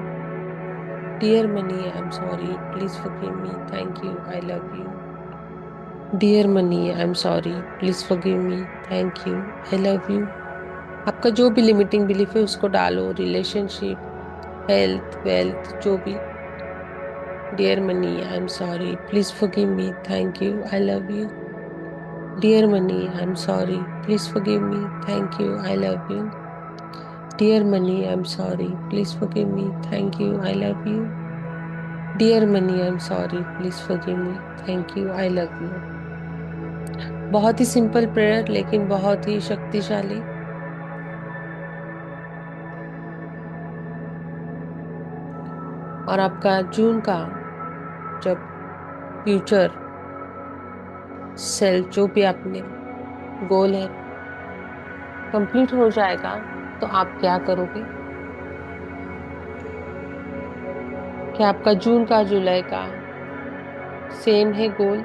Dear money, I'm sorry. Please forgive me. Thank you. I love you. Dear money, I'm sorry. Please forgive me. Thank you. I love you. आपका जो भी limiting belief है उसको डालो, relationship, health, wealth, जो भी। Dear money, I am sorry, please forgive me, thank you, I love you. Dear money, I am sorry, please forgive me, thank you, I love you. Dear money, I'm sorry. Please forgive me. Thank you. I love you. Dear money, I'm sorry. Please forgive me. Thank you. I love you. बहुत ही simple prayer लेकिन बहुत ही शक्तिशाली। और आपका जून का जब future cell जो भी आपने गोल है कंप्लीट हो जाएगा, तो आप क्या करोगे? क्या आपका जून का जुलाई का सेम है गोल?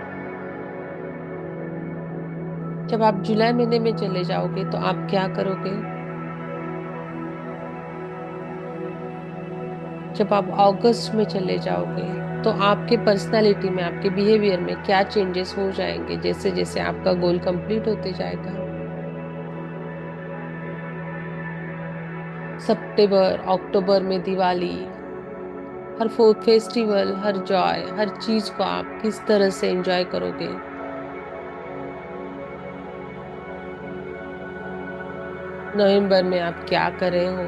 जब आप जुलाई महीने में चले जाओगे तो आप क्या करोगे? जब आप अगस्त में चले जाओगे तो आपके पर्सनालिटी में, आपके बिहेवियर में क्या चेंजेस हो जाएंगे जैसे जैसे आपका गोल कंप्लीट होते जाएगा? सितंबर अक्टूबर में दिवाली, हर फेस्टिवल, हर जॉय, हर चीज को आप किस तरह से एंजॉय करोगे? नवंबर में आप क्या कर रहे हो?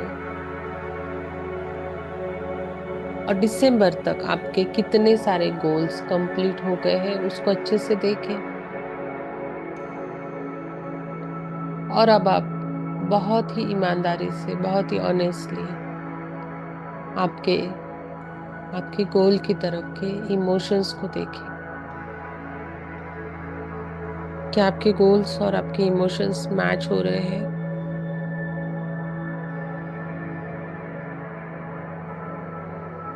और दिसंबर तक आपके कितने सारे गोल्स कंप्लीट हो गए हैं उसको अच्छे से देखें। और अब आप बहुत ही ईमानदारी से, बहुत ही ऑनेस्टली आपके आपके गोल की तरफ के इमोशंस को देखें। क्या आपके गोल्स और आपके इमोशंस मैच हो रहे हैं?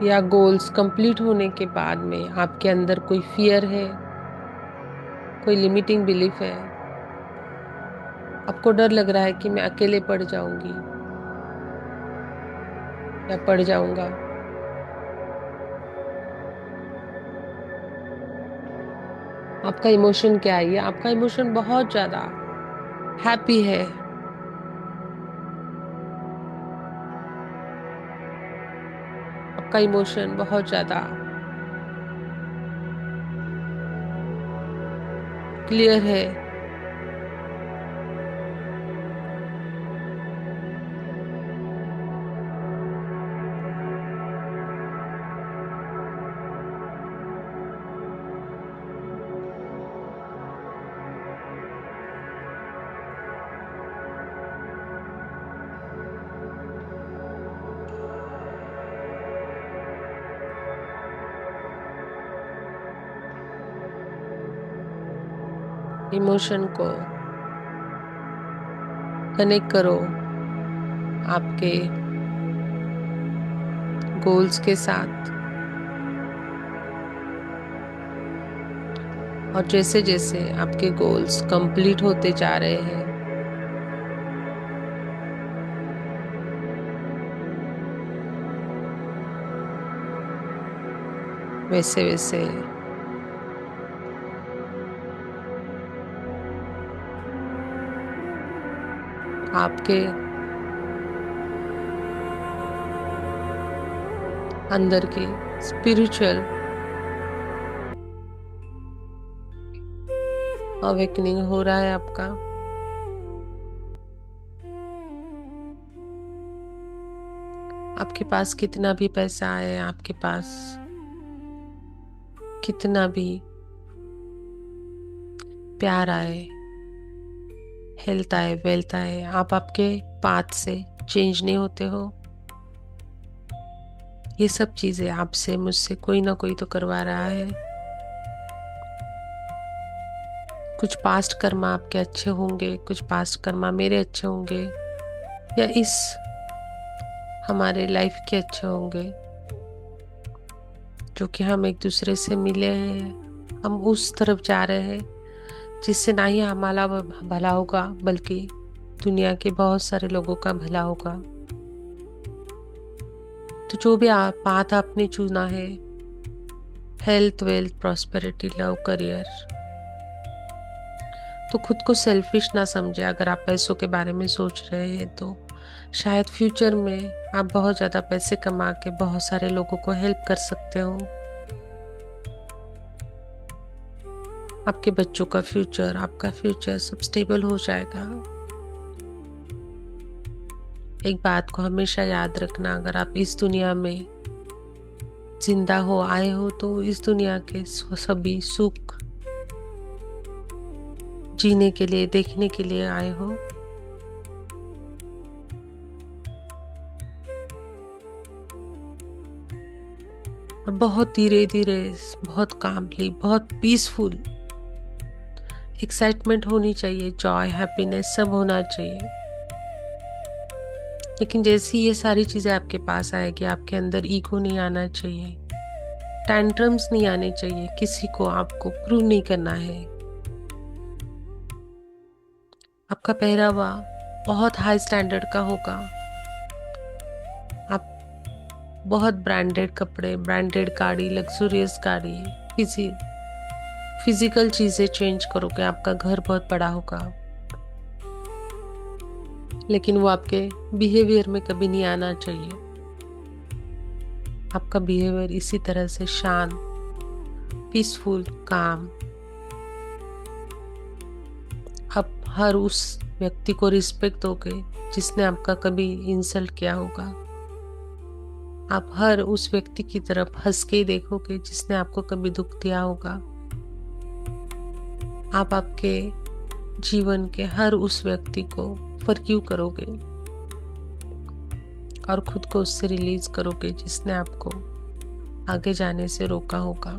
या गोल्स कंप्लीट होने के बाद में आपके अंदर कोई फियर है, कोई लिमिटिंग बिलीफ है, आपको डर लग रहा है कि मैं अकेले पड़ जाऊंगी या पड़ जाऊंगा? आपका इमोशन क्या है? आपका इमोशन बहुत ज्यादा हैप्पी है, आपका इमोशन बहुत ज्यादा क्लियर है, इमोशन को कनेक्ट करो आपके गोल्स के साथ। और जैसे जैसे आपके गोल्स कंप्लीट होते जा रहे हैं, वैसे वैसे आपके अंदर की स्पिरिचुअल अवेकनिंग हो रहा है आपका। आपके पास कितना भी पैसा आए, आपके पास कितना भी प्यार आए, हेल्थ आए, वेल्थ आए, आप आपके पाथ से चेंज नहीं होते हो। ये सब चीजें आपसे मुझसे कोई ना कोई तो करवा रहा है। कुछ पास्ट कर्मा आपके अच्छे होंगे, कुछ पास्ट कर्मा मेरे अच्छे होंगे, या इस हमारे लाइफ के अच्छे होंगे, जो कि हम एक दूसरे से मिले हैं। हम उस तरफ जा रहे हैं जिससे ना ही हमारा भला होगा, बल्कि दुनिया के बहुत सारे लोगों का भला होगा। तो जो भी पाथ आपने चुना है, health, wealth, prosperity, love, career, तो खुद को सेल्फिश ना समझे। अगर आप पैसों के बारे में सोच रहे हैं तो शायद फ्यूचर में आप बहुत ज्यादा पैसे कमा के बहुत सारे लोगों को हेल्प कर सकते हो। आपके बच्चों का फ्यूचर, आपका फ्यूचर सब स्टेबल हो जाएगा। एक बात को हमेशा याद रखना, अगर आप इस दुनिया में जिंदा हो, आए हो, तो इस दुनिया के सभी सुख जीने के लिए, देखने के लिए आए हो। और बहुत धीरे धीरे, बहुत कामली, बहुत पीसफुल, एक्साइटमेंट होनी चाहिए, जॉय, हैप्पीनेस सब होना चाहिए। लेकिन जैसी ये सारी चीजें आपके पास आएगी, आपके अंदर ईगो नहीं आना चाहिए, टैंट्रम्स नहीं आने चाहिए, किसी को आपको प्रूव नहीं करना है। आपका पहरावा बहुत हाई स्टैंडर्ड का होगा। आप बहुत ब्रांडेड कपड़े, ब्रांडेड गाड़ी, लग्जरियस गाड़ी, फिजिकल चीजें चेंज करोगे, आपका घर बहुत बड़ा होगा, लेकिन वो आपके बिहेवियर में कभी नहीं आना चाहिए। आपका बिहेवियर इसी तरह से शांत, पीसफुल, काम। आप हर उस व्यक्ति को रिस्पेक्ट दोगे जिसने आपका कभी इंसल्ट किया होगा। आप हर उस व्यक्ति की तरफ हंस के ही देखोगे जिसने आपको कभी दुख दिया होगा। आप आपके जीवन के हर उस व्यक्ति को फॉरगिव करोगे और खुद को उससे रिलीज करोगे जिसने आपको आगे जाने से रोका होगा।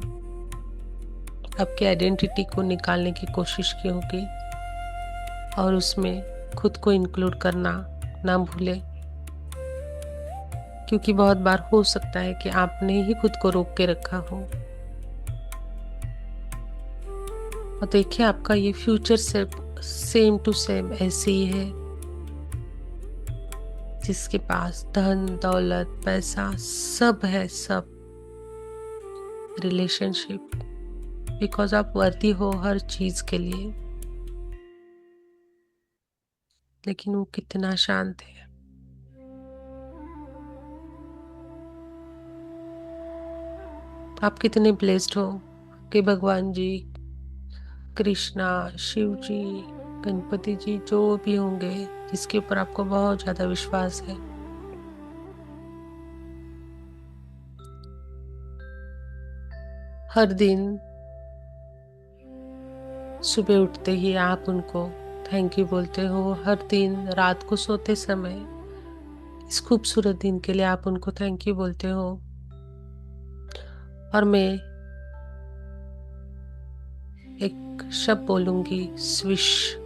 आपकी आइडेंटिटी को निकालने की कोशिश की होगी और उसमें खुद को इंक्लूड करना ना भूले, क्योंकि बहुत बार हो सकता है कि आपने ही खुद को रोक के रखा हो। और देखिए, आपका ये फ्यूचर से सेम टू सेम ऐसे ही है। जिसके पास धन, दौलत, पैसा सब है, सब रिलेशनशिप, बिकॉज आप वर्दी हो हर चीज के लिए। लेकिन वो कितना शांत है। आप कितने ब्लेस्ड हो कि भगवान जी, कृष्णा, शिव जी, गणपति जी, जो भी होंगे जिसके ऊपर आपको बहुत ज्यादा विश्वास है, हर दिन सुबह उठते ही आप उनको थैंक यू बोलते हो। हर दिन रात को सोते समय इस खूबसूरत दिन के लिए आप उनको थैंक यू बोलते हो। और मैं एक शब्द बोलूंगी स्विश।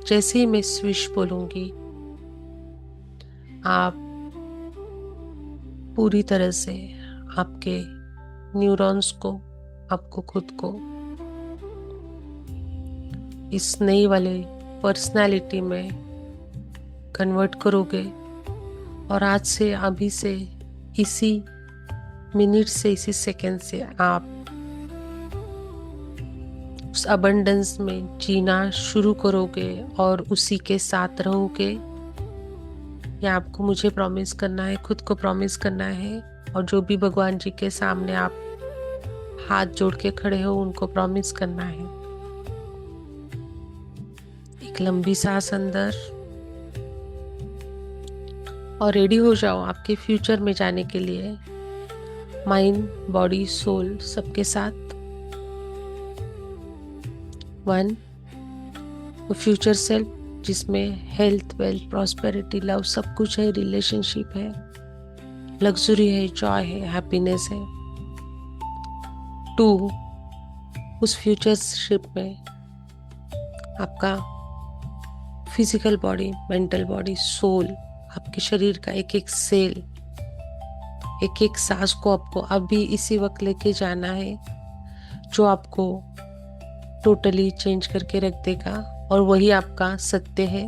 जैसे ही मैं स्विश बोलूंगी आप पूरी तरह से आपके न्यूरॉन्स को, आपको खुद को इस नई वाले पर्सनालिटी में कन्वर्ट करोगे। और आज से, अभी से, इसी मिनट से, इसी सेकंड से आप उस अबंडेंस में जीना शुरू करोगे और उसी के साथ रहोगे। या आपको मुझे प्रॉमिस करना है, खुद को प्रॉमिस करना है, और जो भी भगवान जी के सामने आप हाथ जोड़ के खड़े हो उनको प्रॉमिस करना है। एक लंबी सांस अंदर, और रेडी हो जाओ आपके फ्यूचर में जाने के लिए, माइंड, बॉडी, सोल सबके साथ। 1, वो फ्यूचर सेल्फ जिसमें हेल्थ, वेल्थ, प्रॉस्पेरिटी, लव सब कुछ है, रिलेशनशिप है, लग्जरी है, जॉय है, हैप्पीनेस है। 2, उस फ्यूचरशिप में आपका physical body, mental body, soul, आपके शरीर का एक एक सेल, एक एक सांस को आपको अभी इसी वक्त लेके जाना है, जो आपको टोटली चेंज करके रख देगा, और वही आपका सत्य है।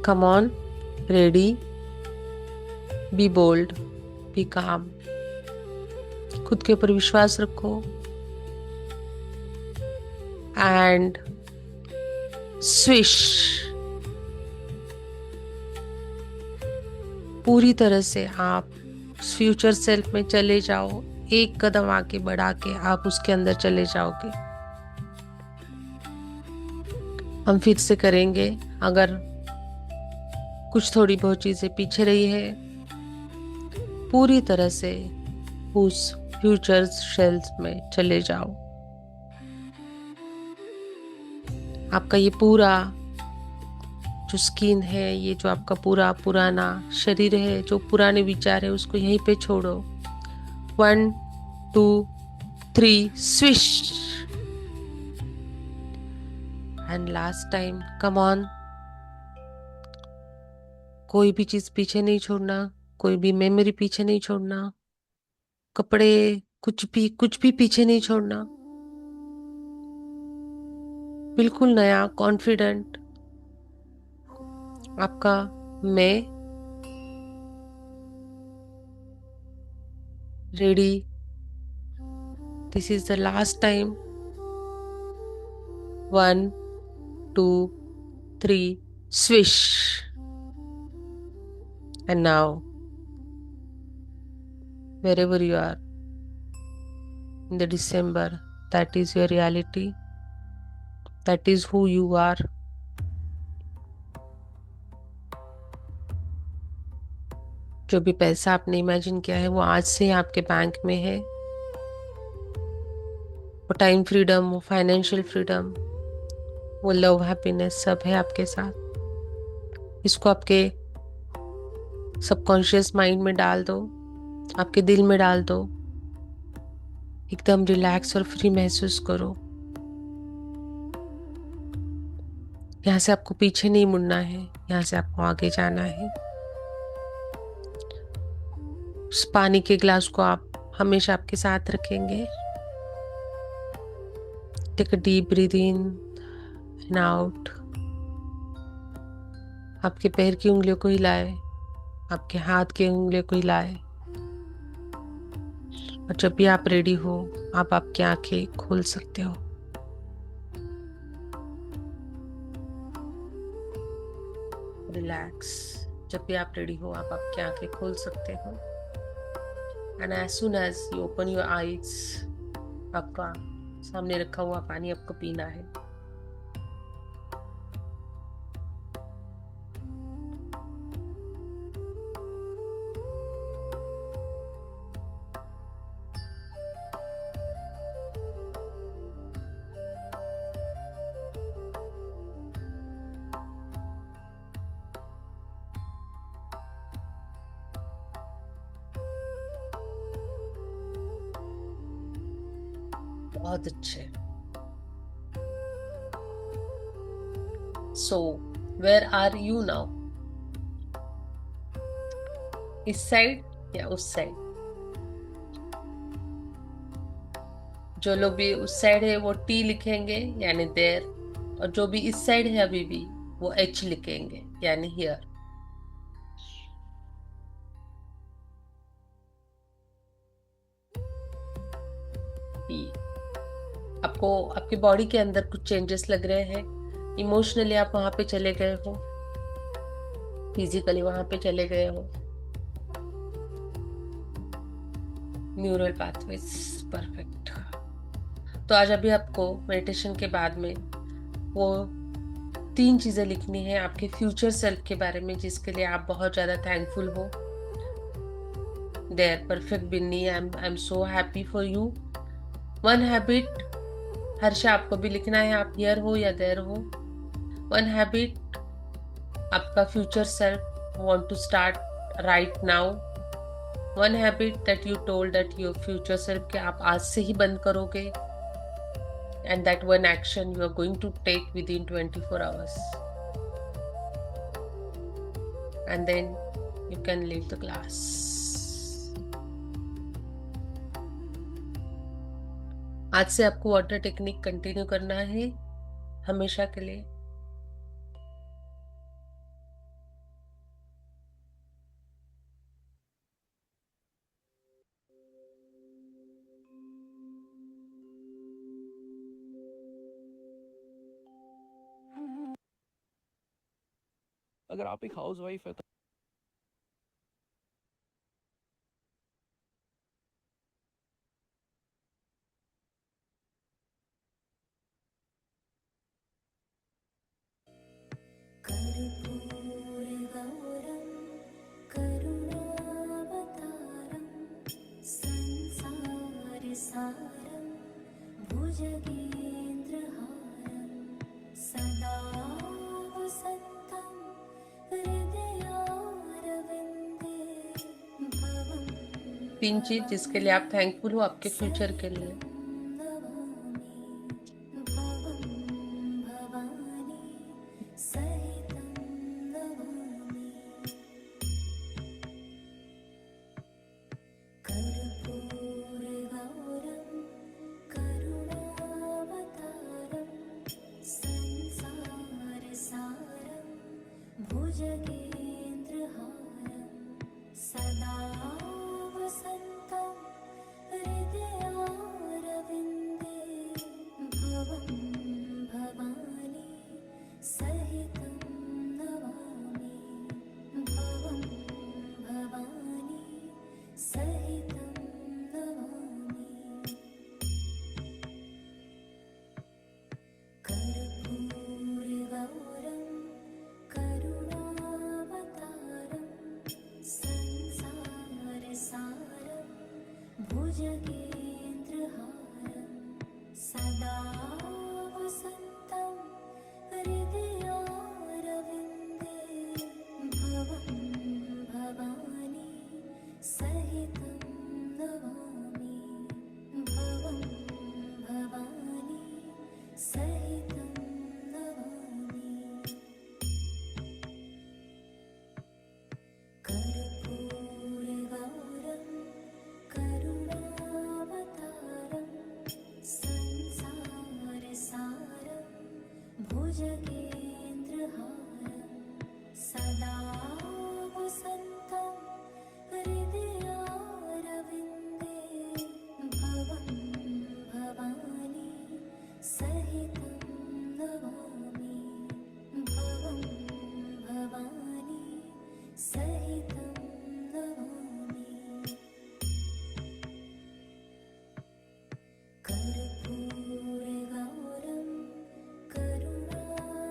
Come on, ready, be bold, be calm, खुद के ऊपर विश्वास रखो एंड स्विश। पूरी तरह से आप फ्यूचर सेल्फ में चले जाओ, एक कदम आगे बढ़ा के आप उसके अंदर चले जाओगे। हम फिर से करेंगे। अगर कुछ थोड़ी बहुत चीजें पीछे रही है, पूरी तरह से उस फ्यूचर सेल्फ में चले जाओ। आपका ये पूरा जो स्किन है, ये जो आपका पूरा पुराना शरीर है, जो पुराने विचार है, उसको यहीं पे छोड़ो। 1, 2, 3, swish. And last time, come on. कोई भी चीज पीछे नहीं छोड़ना, कोई भी मेमोरी पीछे नहीं छोड़ना, कपड़े, कुछ भी पीछे नहीं छोड़ना। बिल्कुल नया, कॉन्फिडेंट आपका मैं, ready. This is the last time. 1, 2, 3, swish. And now, wherever you are in the December, that is your reality. That is who you are. जो भी पैसा आपने इमेजिन किया है वो आज से आपके बैंक में है। वो टाइम फ्रीडम, वो फाइनेंशियल फ्रीडम, वो लव, हैप्पीनेस सब है आपके साथ। इसको आपके सबकॉन्शियस माइंड में डाल दो, आपके दिल में डाल दो। एकदम रिलैक्स और फ्री महसूस करो। यहाँ से आपको पीछे नहीं मुड़ना है, यहाँ से आपको आगे जाना है। उस पानी के ग्लास को आप हमेशा आपके साथ रखेंगे। Take a deep breath in and out. आपके पैर की उंगलियों को हिलाए, आपके हाथ की उंगलियों को हिलाए। और जब भी आप रेडी हो, आप आपकी आंखें खोल सकते हो। रिलैक्स। जब भी आप रेडी हो, आप आपकी आंखें खोल सकते हो। And as soon as you open your eyes, आपका सामने रखा हुआ पानी आपको पीना है। बहुत अच्छे। So where are you now? इस साइड या उस साइड? जो लोग भी उस साइड है वो टी लिखेंगे यानी देयर, और जो भी इस साइड है अभी भी वो एच लिखेंगे यानी हियर। टी। आपको आपकी बॉडी के अंदर कुछ चेंजेस लग रहे हैं? इमोशनली आप वहां पे चले गए हो, फिजिकली वहां पे चले गए हो? Neural pathways, perfect. तो आज अभी आपको मेडिटेशन के बाद में वो 3 चीजें लिखनी है आपके फ्यूचर सेल्फ के बारे में, जिसके लिए आप बहुत ज्यादा थैंकफुल हो। There perfect Binni, I am so happy for you. One habit, Harsha आपको भी लिखना है, आप हियर हो या देयर हो। वन हैबिट आपका future self want to start right now. One habit that you told that your future self के आप आज से ही बंद करोगे, and that one action you are going to take within 24 hours, and then you can leave the class. आज से आपको water technique continue करना है हमेशा के लिए। अगर आप एक हाउस वाइफ है तो कर्पूरगौरं करुणावतारं संसारसारं भुजगेन्द्रहारं सदा वसन्तं हृदयारविन्दे भवं 3 चीज जिसके लिए आप थैंकफुल हो आपके फ्यूचर के लिए। नमामि भवं भवानी सहितं नमामि कर्पूरगौरं करुणावतारं संसारसारं भुजगेन्द्रहारं सदा वसन्तं हृदयारविन्दे भवं भवानी सहितं नमामि भवं भवानी सहितं नमामि कर्पूरगौरं करुणावतारं संसारसारं भुजगेन्द्रहारं सदा वसन्तं हृदयारविन्दे भवं भवानी सहितं नमामि भवं भवानी सहितं नमामि कर्पूरगौरं करुणावतारं संसारसारं भुजगेन्द्रहारं सदा वसन्तं हृदयारविन्दे भवं भवानी सहितं नमामि भवं भवानी सहितं नमामि कर्पूरगौरं करुणावतारं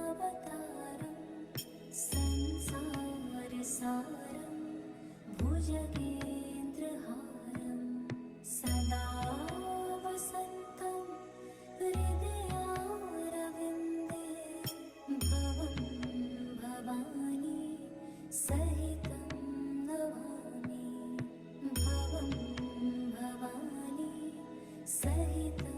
संसारसारं भुजगेन्द्रहारं सदा वसन्तं हृदयारविन्दे भवं भवानी सहितं नमामि भवं भवानी सहितं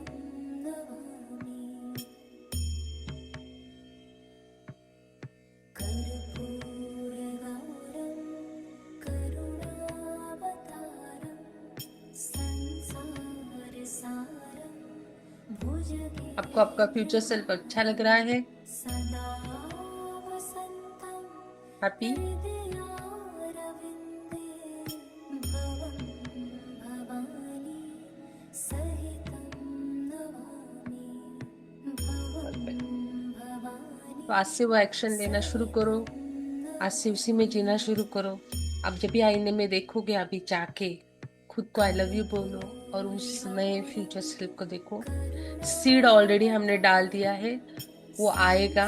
आपको आपका फ्यूचर सेल्फ अच्छा लग रहा है? सदा वसन्तं हैप्पी? हृदयारविन्दे भवं भवानी सहितं नमामि भवं भवानी तो आज से वो एक्शन लेना शुरू करो, आज से उसी में जीना शुरू करो। आप जब भी आईने में देखोगे अभी जाके खुद को आई लव यू बोलो और उस नए फ्यूचर सेल्फ को देखो। सीड ऑलरेडी हमने डाल दिया है, वो आएगा,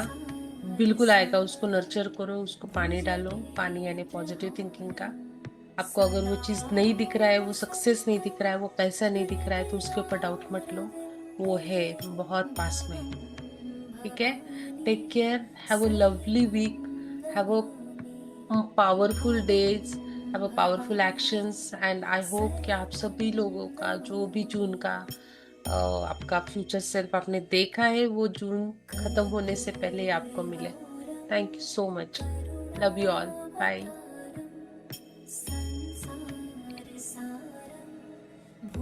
बिल्कुल आएगा। उसको नर्चर करो, उसको पानी डालो, पानी यानी पॉजिटिव थिंकिंग का। आपको अगर वो चीज़ नहीं दिख रहा है, वो सक्सेस नहीं दिख रहा है, वो पैसा नहीं दिख रहा है, तो उसके ऊपर डाउट मत लो, वो है बहुत पास में। ठीक है, take care, have a lovely week, have a powerful days, have a powerful actions and I hope कि आप सभी लोगों का जो भी जून का आपका फ्यूचर सेल्फ आपने देखा है वो जून खत्म होने से पहले आपको मिले। Thank you so much, love you all, bye.